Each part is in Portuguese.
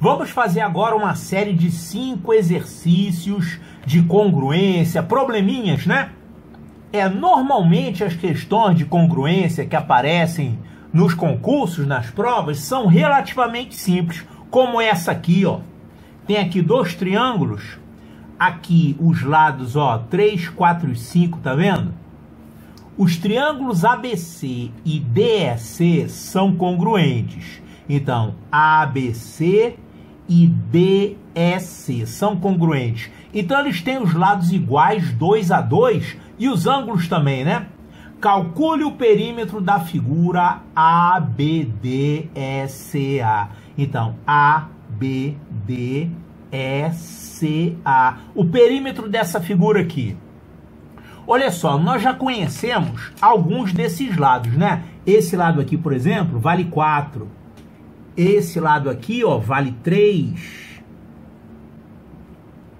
Vamos fazer agora uma série de 5 exercícios de congruência, probleminhas, né? Normalmente as questões de congruência que aparecem nos concursos, nas provas, são relativamente simples, como essa aqui, ó. Tem aqui 2 triângulos, aqui os lados, ó, 3, 4 e 5, tá vendo? Os triângulos ABC e DEC são congruentes. Então, ABC e DEC são congruentes. Então, eles têm os lados iguais, 2 a 2, e os ângulos também, né? Calcule o perímetro da figura ABDECA. Então, ABDECA. O perímetro dessa figura aqui. Olha só, nós já conhecemos alguns desses lados, né? Esse lado aqui, por exemplo, vale 4. Esse lado aqui, ó, vale 3.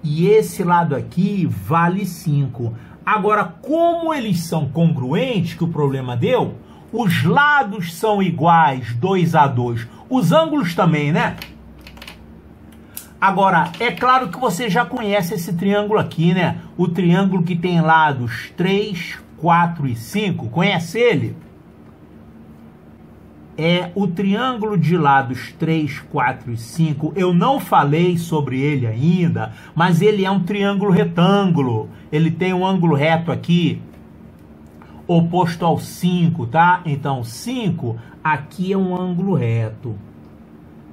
E esse lado aqui vale 5. Agora, como eles são congruentes, que o problema deu, os lados são iguais, 2 a 2. Os ângulos também, né? Agora, é claro que você já conhece esse triângulo aqui, né? O triângulo que tem lados 3, 4 e 5. Conhece ele? É o triângulo de lados 3, 4 e 5. Eu não falei sobre ele ainda, mas ele é um triângulo retângulo. Ele tem um ângulo reto aqui, oposto ao 5, tá? Então, 5 aqui é um ângulo reto.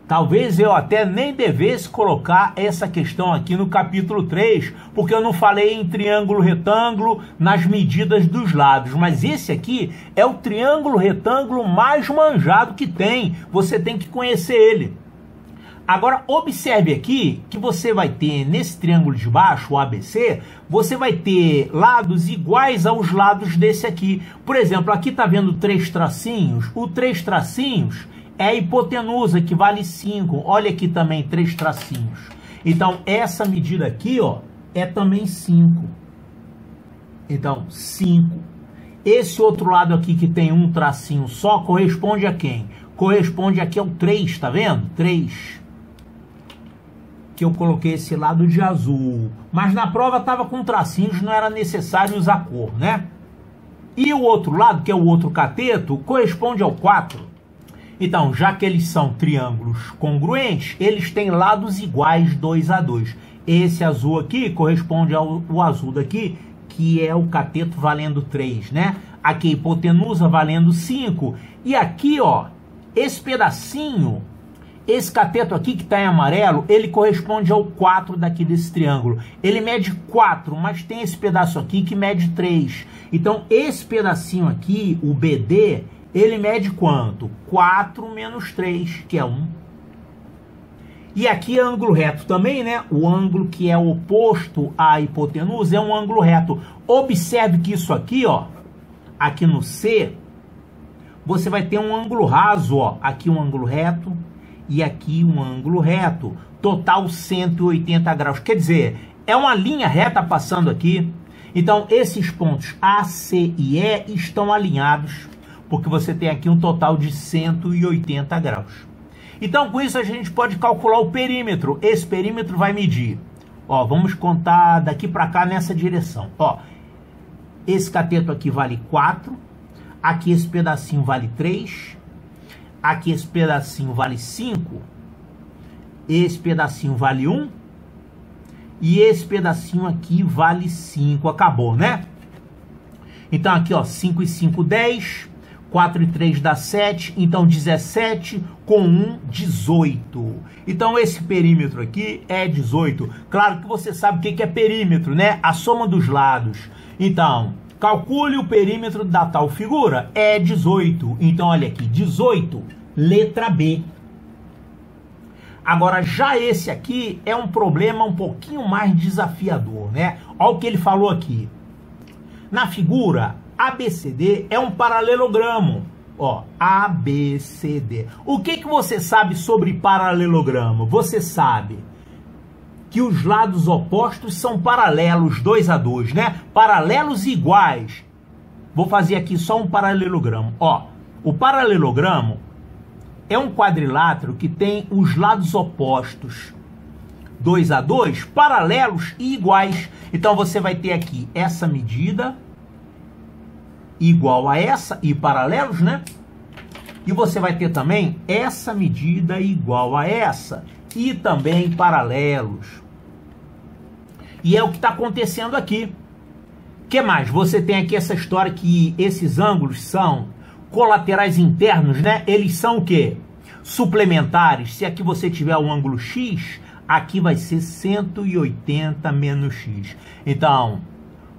Talvez eu até nem devesse colocar essa questão aqui no capítulo 3, porque eu não falei em triângulo retângulo nas medidas dos lados. Mas esse aqui é o triângulo retângulo mais manjado que tem. Você tem que conhecer ele. Agora, observe aqui que você vai ter, nesse triângulo de baixo, o ABC, você vai ter lados iguais aos lados desse aqui. Por exemplo, aqui está vendo 3 tracinhos? O 3 tracinhos é a hipotenusa, que vale 5. Olha aqui também, 3 tracinhos. Então, essa medida aqui, ó, é também 5. Então, 5. Esse outro lado aqui, que tem um tracinho só, corresponde a quem? Corresponde aqui ao 3, tá vendo? 3. Que eu coloquei esse lado de azul. Mas na prova estava com tracinhos, não era necessário usar cor, né? E o outro lado, que é o outro cateto, corresponde ao 4. Então, já que eles são triângulos congruentes, eles têm lados iguais, 2 a 2. Esse azul aqui corresponde ao azul daqui, que é o cateto valendo 3, né? Aqui a hipotenusa valendo 5. E aqui, ó, esse pedacinho, esse cateto aqui que está em amarelo, ele corresponde ao 4 daqui desse triângulo. Ele mede 4, mas tem esse pedaço aqui que mede 3. Então, esse pedacinho aqui, o BD, ele mede quanto? 4 menos 3, que é 1. E aqui é ângulo reto também, né? O ângulo que é oposto à hipotenusa é um ângulo reto. Observe que isso aqui, ó, aqui no C, você vai ter um ângulo raso, ó. Aqui um ângulo reto e aqui um ângulo reto. Total 180 graus. Quer dizer, é uma linha reta passando aqui. Então, esses pontos A, C e E estão alinhados, porque você tem aqui um total de 180 graus. Então, com isso, a gente pode calcular o perímetro. Esse perímetro vai medir. Ó, vamos contar daqui para cá nessa direção. Ó, esse cateto aqui vale 4. Aqui esse pedacinho vale 3. Aqui esse pedacinho vale 5. Esse pedacinho vale 1. E esse pedacinho aqui vale 5. Acabou, né? Então, aqui, ó, 5 e 5, 10. 4 e 3 dá 7, então 17 com 1, 18. Então esse perímetro aqui é 18. Claro que você sabe o que é perímetro, né? A soma dos lados. Então, calcule o perímetro da tal figura, é 18. Então olha aqui, 18, letra B. Agora, já esse aqui é um problema um pouquinho mais desafiador, né? Olha o que ele falou aqui. Na figura, ABCD é um paralelogramo. Ó, ABCD. O que você sabe sobre paralelogramo? Você sabe que os lados opostos são paralelos, 2 a 2, né? Paralelos iguais. Vou fazer aqui só um paralelogramo. Ó, o paralelogramo é um quadrilátero que tem os lados opostos 2 a 2, paralelos e iguais. Então você vai ter aqui essa medida igual a essa e paralelos, né? E você vai ter também essa medida igual a essa e também paralelos. E é o que está acontecendo aqui. O que mais? Você tem aqui essa história que esses ângulos são colaterais internos, né? Eles são o quê? Suplementares. Se aqui você tiver um ângulo X, aqui vai ser 180 menos X. Então,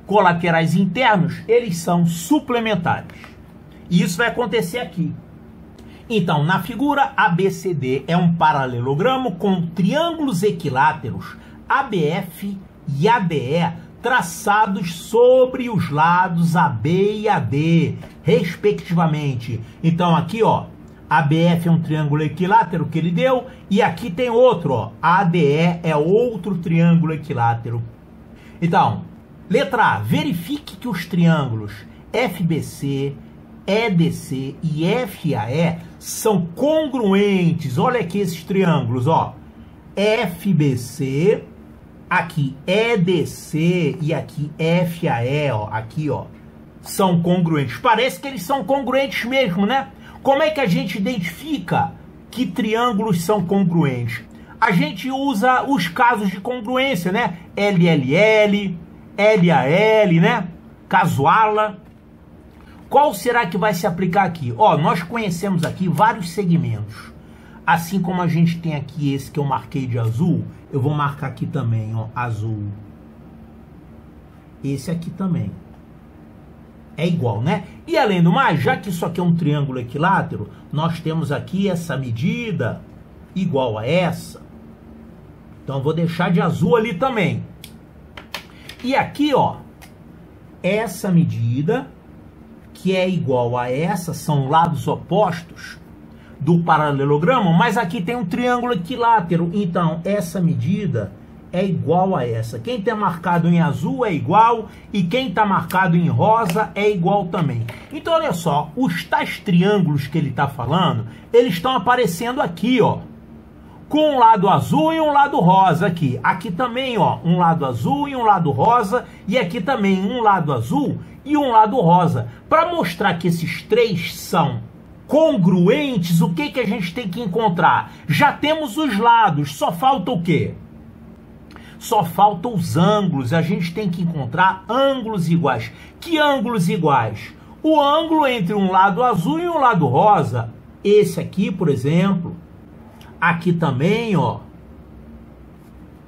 colaterais internos, eles são suplementares. E isso vai acontecer aqui. Então, na figura ABCD é um paralelogramo com triângulos equiláteros ABF e ADE traçados sobre os lados AB e AD, respectivamente. Então, aqui, ó, ABF é um triângulo equilátero que ele deu, e aqui tem outro, ó, ADE é outro triângulo equilátero. Então, letra A, verifique que os triângulos FBC, EDC e FAE são congruentes. Olha aqui esses triângulos, ó, FBC, aqui EDC e aqui FAE, ó, aqui, ó, são congruentes. Parece que eles são congruentes mesmo, né? Como é que a gente identifica que triângulos são congruentes? A gente usa os casos de congruência, né? LLL, LAL, né? Casuala. Qual será que vai se aplicar aqui? Ó, nós conhecemos aqui vários segmentos. Assim como a gente tem aqui esse que eu marquei de azul, eu vou marcar aqui também, ó, azul. Esse aqui também. É igual, né? E além do mais, já que isso aqui é um triângulo equilátero, nós temos aqui essa medida igual a essa. Então eu vou deixar de azul ali também. E aqui, ó, essa medida que é igual a essa, são lados opostos do paralelogramo, mas aqui tem um triângulo equilátero, então essa medida é igual a essa. Quem está marcado em azul é igual, e quem está marcado em rosa é igual também. Então olha só, os tais triângulos que ele está falando, eles estão aparecendo aqui, ó, com um lado azul e um lado rosa aqui. Aqui também, ó, um lado azul e um lado rosa, e aqui também um lado azul e um lado rosa. Para mostrar que esses três são congruentes, o que que a gente tem que encontrar? Já temos os lados, só falta o quê? Só faltam os ângulos. A gente tem que encontrar ângulos iguais. Que ângulos iguais? O ângulo entre um lado azul e um lado rosa. Esse aqui, por exemplo. Aqui também, ó.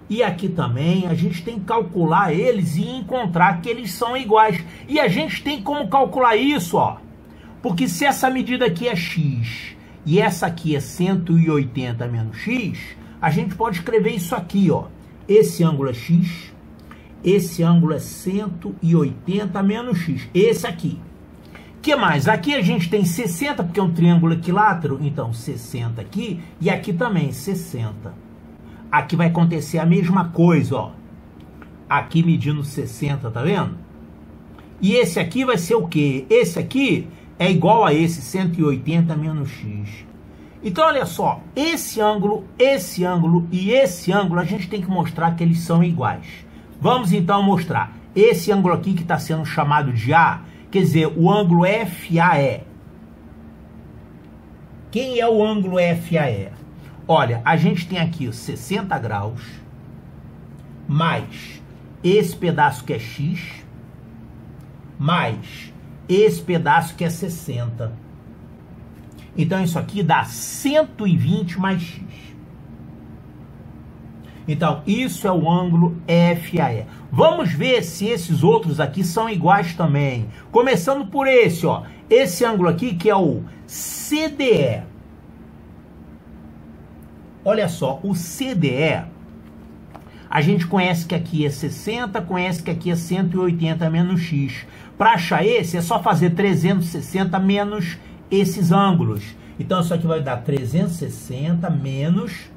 E aqui também. A gente tem que calcular eles e encontrar que eles são iguais. E a gente tem como calcular isso, ó. Porque se essa medida aqui é x e essa aqui é 180 menos x, a gente pode escrever isso aqui, ó. Esse ângulo é x, esse ângulo é 180 menos x, esse aqui. O que mais? Aqui a gente tem 60, porque é um triângulo equilátero, então 60 aqui, e aqui também 60. Aqui vai acontecer a mesma coisa, ó. Aqui medindo 60, tá vendo? E esse aqui vai ser o quê? Esse aqui é igual a esse, 180 menos x. Então, olha só, esse ângulo e esse ângulo, a gente tem que mostrar que eles são iguais. Vamos, então, mostrar. Esse ângulo aqui, que está sendo chamado de A, quer dizer, o ângulo FAE. Quem é o ângulo FAE? Olha, a gente tem aqui os 60 graus, mais esse pedaço que é x, mais esse pedaço que é 60. Então, isso aqui dá 120 mais x. Então, isso é o ângulo FAE. Vamos ver se esses outros aqui são iguais também. Começando por esse, ó. Esse ângulo aqui, que é o CDE. Olha só, o CDE, a gente conhece que aqui é 60, conhece que aqui é 180 menos x. Para achar esse, é só fazer 360 menos esses ângulos. Então, isso aqui vai dar 360 menos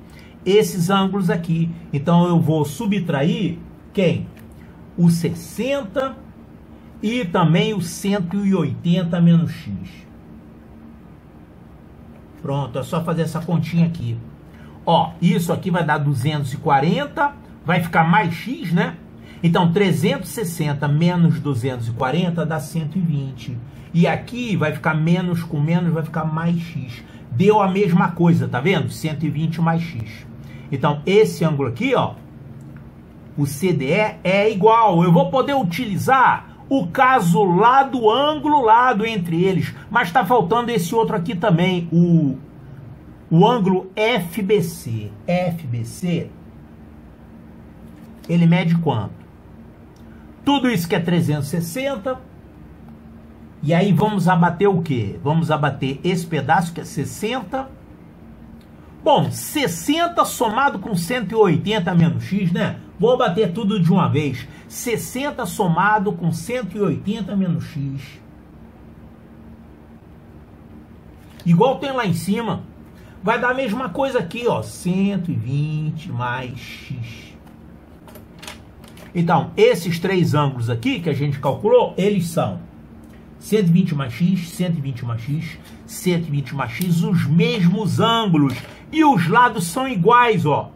esses ângulos aqui. Então, eu vou subtrair quem? O 60 e também o 180 menos x. Pronto, é só fazer essa continha aqui. Ó, isso aqui vai dar 240, vai ficar mais x, né? Então, 360 menos 240 dá 120. E aqui vai ficar menos com menos, vai ficar mais x. Deu a mesma coisa, tá vendo? 120 mais x. Então, esse ângulo aqui, ó, o CDE é igual. Eu vou poder utilizar o caso lado, ângulo, lado entre eles. Mas está faltando esse outro aqui também, o ângulo FBC. FBC, ele mede quanto? Tudo isso que é 360. E aí vamos abater o quê? Vamos abater esse pedaço que é 60. Bom, 60 somado com 180 menos x, né? Vou abater tudo de uma vez. 60 somado com 180 menos x. Igual tem lá em cima. Vai dar a mesma coisa aqui, ó. 120 mais x. Então, esses três ângulos aqui que a gente calculou, eles são 120 mais x, 120 mais x, 120 mais x, os mesmos ângulos. E os lados são iguais, ó.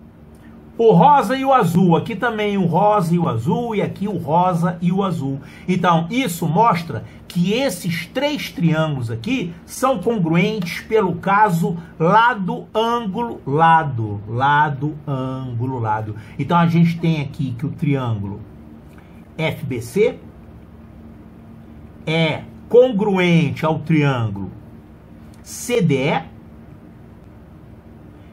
O rosa e o azul. Aqui também o rosa e o azul, e aqui o rosa e o azul. Então, isso mostra que esses três triângulos aqui são congruentes pelo caso lado, ângulo, lado. Lado, ângulo, lado. Então, a gente tem aqui que o triângulo FBC é congruente ao triângulo CDE,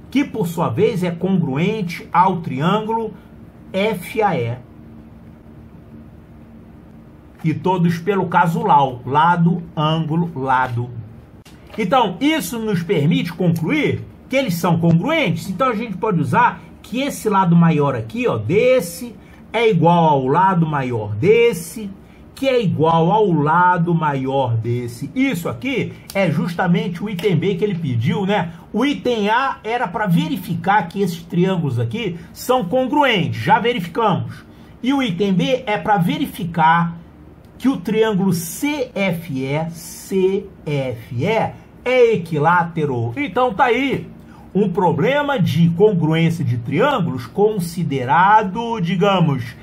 que por sua vez é congruente ao triângulo FAE. E todos pelo caso LAU, lado, ângulo, lado. Então, isso nos permite concluir que eles são congruentes. Então, a gente pode usar que esse lado maior aqui, ó, desse, é igual ao lado maior desse, que é igual ao lado maior desse. Isso aqui é justamente o item B que ele pediu, né? O item A era para verificar que esses triângulos aqui são congruentes, já verificamos. E o item B é para verificar que o triângulo CFE é equilátero. Então tá aí um problema de congruência de triângulos considerado, digamos,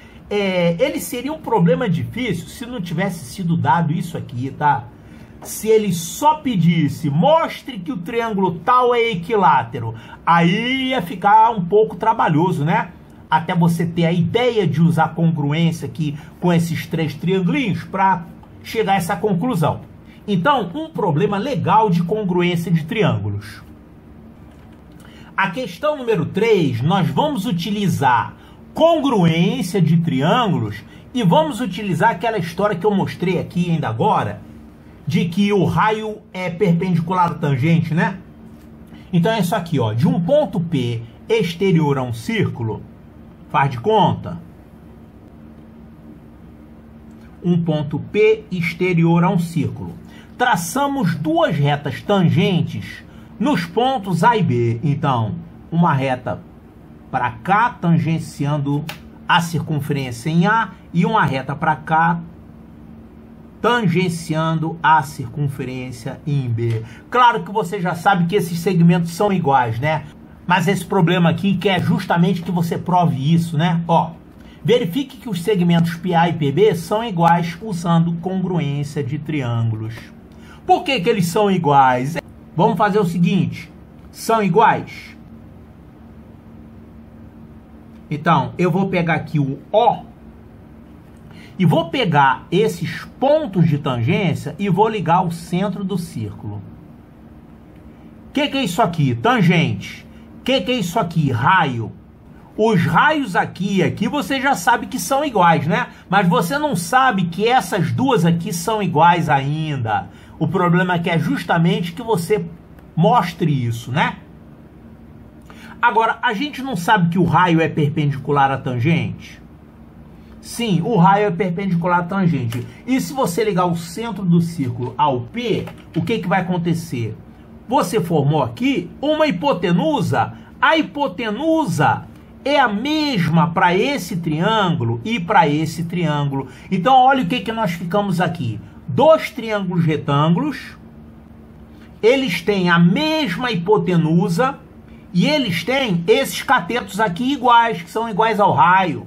ele seria um problema difícil se não tivesse sido dado isso aqui, tá? Se ele só pedisse, mostre que o triângulo tal é equilátero, aí ia ficar um pouco trabalhoso, né? Até você ter a ideia de usar congruência aqui com esses três triangulinhos para chegar a essa conclusão. Então, um problema legal de congruência de triângulos. A questão número 3, nós vamos utilizar congruência de triângulos e vamos utilizar aquela história que eu mostrei aqui ainda agora, de que o raio é perpendicular à tangente, né? Então é isso aqui, ó, de um ponto P exterior a um círculo, faz de conta, um ponto P exterior a um círculo. Traçamos duas retas tangentes nos pontos A e B. Então, uma reta para cá, tangenciando a circunferência em A, e uma reta para cá, tangenciando a circunferência em B. Claro que você já sabe que esses segmentos são iguais, né? Mas esse problema aqui quer justamente que você prove isso, né? Ó, verifique que os segmentos PA e PB são iguais usando congruência de triângulos. Por que que eles são iguais? Vamos fazer o seguinte, são iguais? Então, eu vou pegar aqui o O e vou pegar esses pontos de tangência e vou ligar ao centro do círculo. O que é isso aqui? Tangente. O que é isso aqui? Raio. Os raios aqui e aqui você já sabe que são iguais, né? Mas você não sabe que essas duas aqui são iguais ainda. O problema aqui é justamente que você mostre isso, né? Agora, a gente não sabe que o raio é perpendicular à tangente? Sim, o raio é perpendicular à tangente. E se você ligar o centro do círculo ao P, o que vai acontecer? Você formou aqui uma hipotenusa. A hipotenusa é a mesma para esse triângulo e para esse triângulo. Então, olha o que nós ficamos aqui. Dois triângulos retângulos eles têm a mesma hipotenusa e eles têm esses catetos aqui iguais, que são iguais ao raio.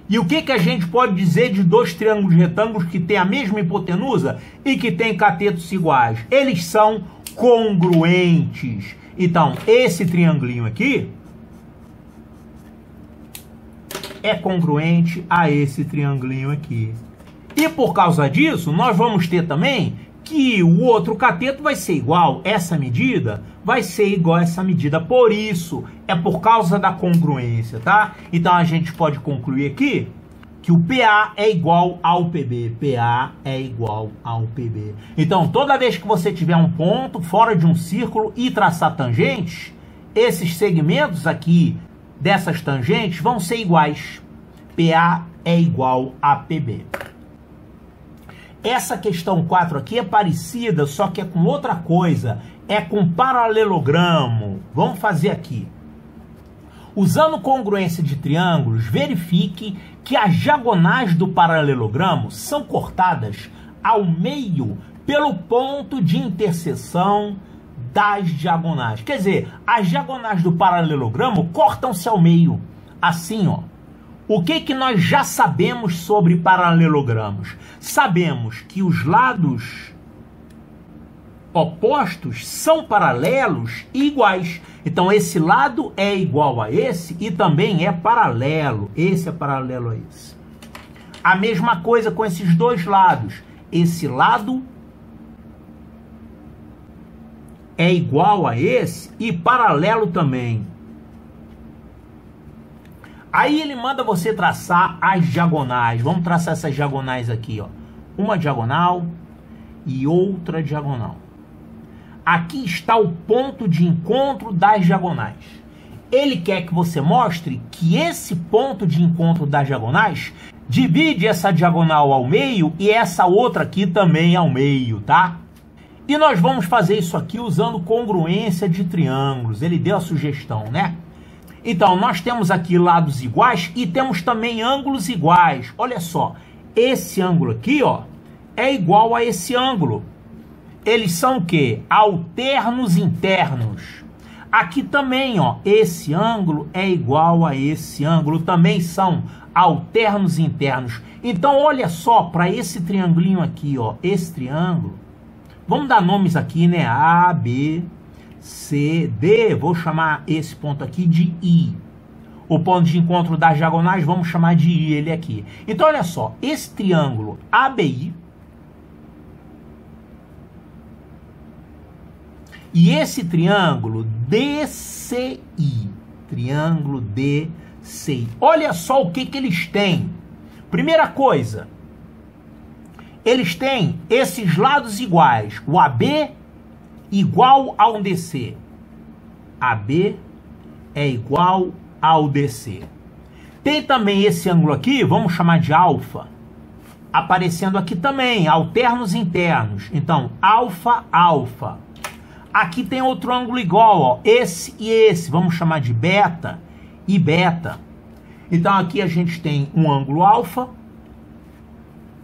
E o que a gente pode dizer de dois triângulos retângulos que têm a mesma hipotenusa e que têm catetos iguais? Eles são congruentes. Então, esse triangulinho aqui é congruente a esse triangulinho aqui. E por causa disso, nós vamos ter também que o outro cateto vai ser igual, essa medida vai ser igual a essa medida. Por isso, é por causa da congruência, tá? Então, a gente pode concluir aqui que o PA é igual ao PB. PA é igual ao PB. Então, toda vez que você tiver um ponto fora de um círculo e traçar tangentes, esses segmentos aqui dessas tangentes vão ser iguais. PA é igual a PB. Essa questão 4 aqui é parecida, só que é com outra coisa. É com paralelogramo. Vamos fazer aqui. Usando congruência de triângulos, verifique que as diagonais do paralelogramo são cortadas ao meio pelo ponto de interseção das diagonais. Quer dizer, as diagonais do paralelogramo cortam-se ao meio. Assim, ó. O que nós já sabemos sobre paralelogramos? Sabemos que os lados opostos são paralelos e iguais. Então, esse lado é igual a esse e também é paralelo. Esse é paralelo a esse. A mesma coisa com esses dois lados. Esse lado é igual a esse e paralelo também. Aí ele manda você traçar as diagonais. Vamos traçar essas diagonais aqui, ó. Uma diagonal e outra diagonal. Aqui está o ponto de encontro das diagonais. Ele quer que você mostre que esse ponto de encontro das diagonais divide essa diagonal ao meio e essa outra aqui também ao meio, tá? E nós vamos fazer isso aqui usando congruência de triângulos. Ele deu a sugestão, né? Então, nós temos aqui lados iguais e temos também ângulos iguais. Olha só, esse ângulo aqui, ó, é igual a esse ângulo. Eles são o quê? Alternos internos. Aqui também, ó, esse ângulo é igual a esse ângulo. Também são alternos internos. Então, olha só, para esse triangulinho aqui, ó, esse triângulo, vamos dar nomes aqui, né? A, B, C, D, vou chamar esse ponto aqui de I. O ponto de encontro das diagonais, vamos chamar de I, ele aqui. Então, olha só, esse triângulo ABI e esse triângulo DCI. Triângulo DCI. Olha só o que eles têm. Primeira coisa, eles têm esses lados iguais. O AB igual ao DC. AB é igual ao DC. Tem também esse ângulo aqui, vamos chamar de alfa, aparecendo aqui também, alternos internos. Então, alfa, alfa. Aqui tem outro ângulo igual, ó, esse e esse, vamos chamar de beta e beta. Então, aqui a gente tem um ângulo alfa,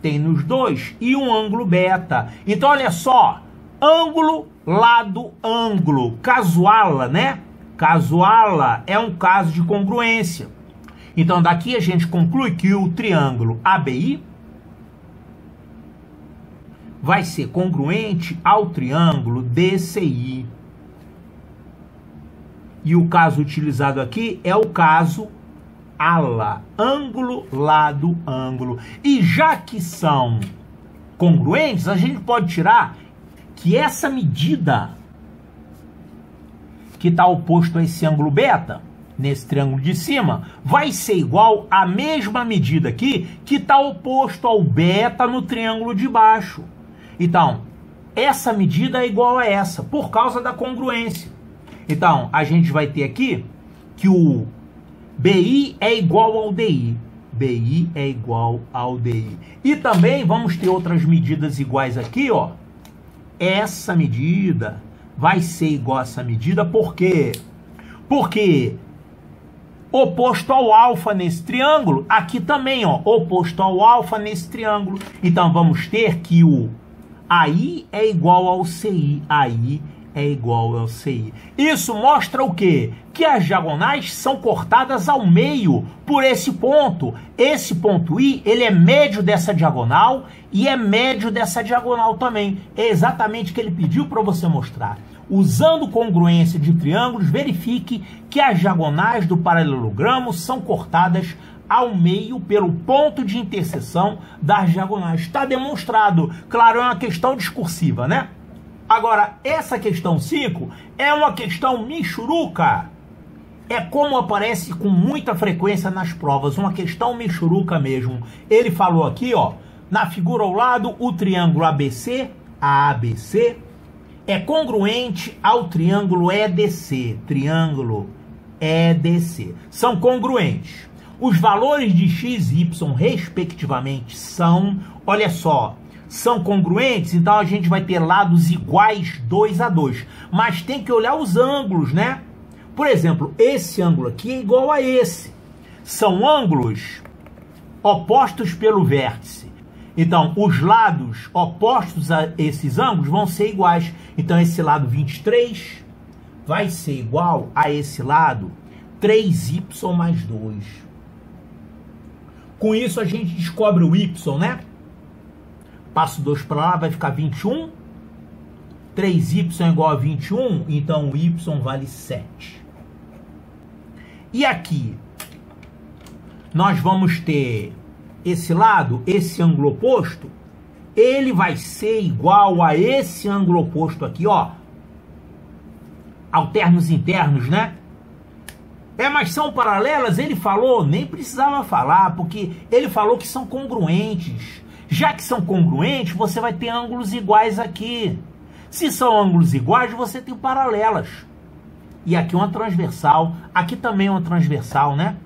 tem nos dois, e um ângulo beta. Então, olha só, ângulo, lado, ângulo. Casuala, né? Casuala é um caso de congruência. Então, daqui a gente conclui que o triângulo ABI vai ser congruente ao triângulo DCI. E o caso utilizado aqui é o caso ALA. Ângulo, lado, ângulo. E já que são congruentes, a gente pode tirar que essa medida que está oposto a esse ângulo beta, nesse triângulo de cima, vai ser igual à mesma medida aqui que está oposto ao beta no triângulo de baixo. Então, essa medida é igual a essa, por causa da congruência. Então, a gente vai ter aqui que o BI é igual ao DI. BI é igual ao DI. E também vamos ter outras medidas iguais aqui, ó. Essa medida vai ser igual a essa medida, por quê? Porque oposto ao alfa nesse triângulo, aqui também, ó, oposto ao alfa nesse triângulo. Então, vamos ter que o AI é igual ao CI, AI é igual ao CI. Isso mostra o quê? Que as diagonais são cortadas ao meio por esse ponto. Esse ponto I, ele é médio dessa diagonal e é médio dessa diagonal também. É exatamente o que ele pediu para você mostrar. Usando congruência de triângulos, verifique que as diagonais do paralelogramo são cortadas ao meio pelo ponto de interseção das diagonais. Está demonstrado. Claro, é uma questão discursiva, né? Agora, essa questão 5 é uma questão michuruca. É como aparece com muita frequência nas provas, uma questão michuruca mesmo. Ele falou aqui, ó, na figura ao lado, o triângulo ABC, ABC, é congruente ao triângulo EDC. Triângulo EDC. São congruentes. Os valores de x e y, respectivamente, são, olha só, são congruentes, então a gente vai ter lados iguais 2 a 2. Mas tem que olhar os ângulos, né? Por exemplo, esse ângulo aqui é igual a esse. São ângulos opostos pelo vértice. Então, os lados opostos a esses ângulos vão ser iguais. Então, esse lado 23 vai ser igual a esse lado 3y mais 2. Com isso, a gente descobre o y, né? Passo 2 para lá, vai ficar 21. 3y é igual a 21, então o y vale 7. E aqui, nós vamos ter esse lado, esse ângulo oposto, ele vai ser igual a esse ângulo oposto aqui, ó. Alternos internos, né? Mas são paralelas, ele falou, nem precisava falar, porque ele falou que são congruentes. Já que são congruentes, você vai ter ângulos iguais aqui. Se são ângulos iguais, você tem paralelas. E aqui uma transversal, aqui também uma transversal, né?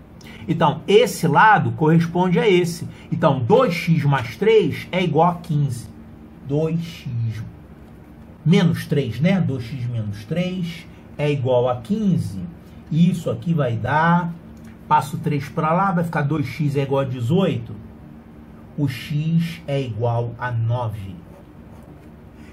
Então, esse lado corresponde a esse. Então, 2x mais 3 é igual a 15. 2x menos 3, né? 2x menos 3 é igual a 15. Isso aqui vai dar... Passo 3 para lá, vai ficar 2x é igual a 18. O x é igual a 9.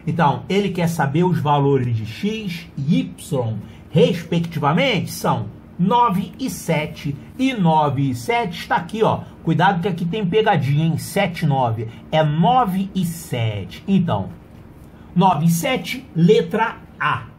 Então, ele quer saber os valores de x e y, respectivamente, são 9 e 7. E 9 e 7 está aqui, ó. Cuidado que aqui tem pegadinha, hein? 7 e 9. É 9 e 7. Então, 9 e 7, letra A.